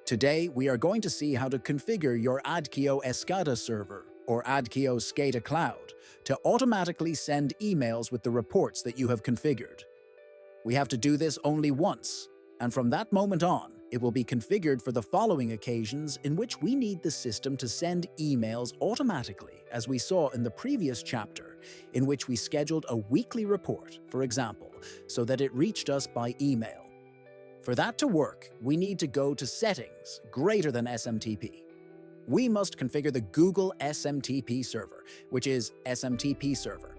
Today, we are going to see how to configure your Adquio SCADA server or Adquio SCADA cloud to automatically send emails with the reports that you have configured. We have to do this only once, and from that moment on, it will be configured for the following occasions in which we need the system to send emails automatically, as we saw in the previous chapter, in which we scheduled a weekly report, for example, so that it reached us by email. For that to work, we need to go to Settings, greater than SMTP. We must configure the Google SMTP Server, which is SMTP Server,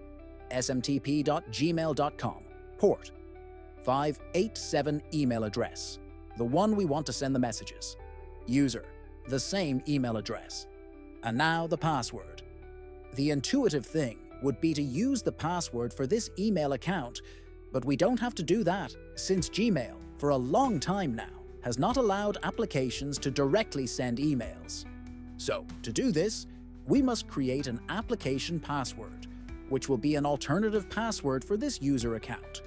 smtp.gmail.com, port 587 email address, the one we want to send the messages. User, the same email address. And now the password. The intuitive thing would be to use the password for this email account, but we don't have to do that since Gmail, for a long time now, has not allowed applications to directly send emails. So, to do this, we must create an application password, which will be an alternative password for this user account.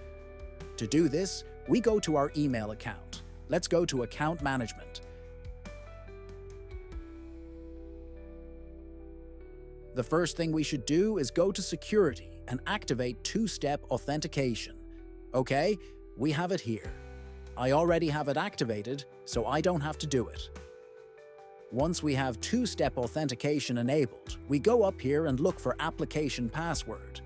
To do this, we go to our email account. Let's go to Account Management. The first thing we should do is go to Security and activate two-step authentication. Okay, we have it here. I already have it activated, so I don't have to do it. Once we have two-step authentication enabled, we go up here and look for Application Password.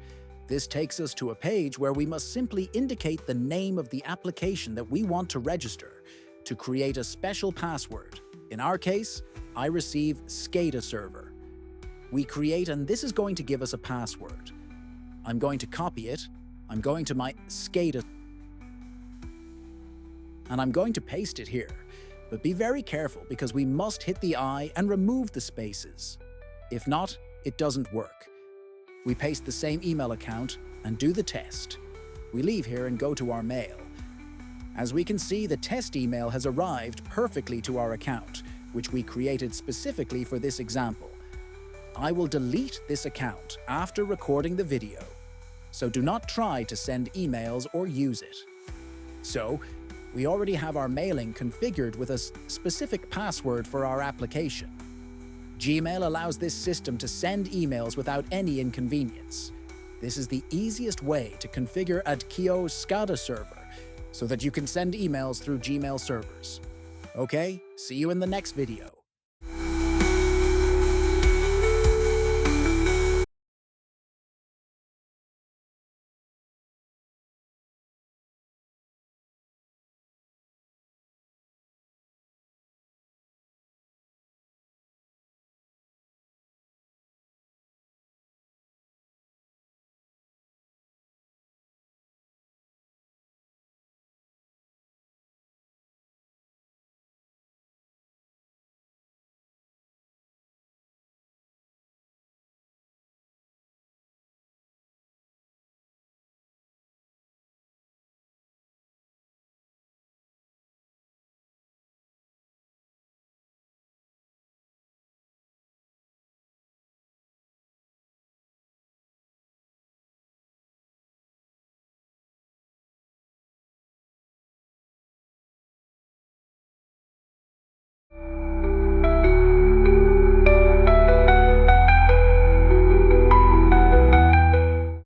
This takes us to a page where we must simply indicate the name of the application that we want to register to create a special password. In our case, I receive SCADA Server. We create, and this is going to give us a password. I'm going to copy it. I'm going to my SCADA, and I'm going to paste it here. But be very careful because we must hit the I and remove the spaces. If not, it doesn't work. We paste the same email account and do the test. We leave here and go to our mail. As we can see, the test email has arrived perfectly to our account, which we created specifically for this example. I will delete this account after recording the video, so do not try to send emails or use it. So, we already have our mailing configured with a specific password for our application. Gmail allows this system to send emails without any inconvenience. This is the easiest way to configure Adquio SCADA server so that you can send emails through Gmail servers. Okay, see you in the next video.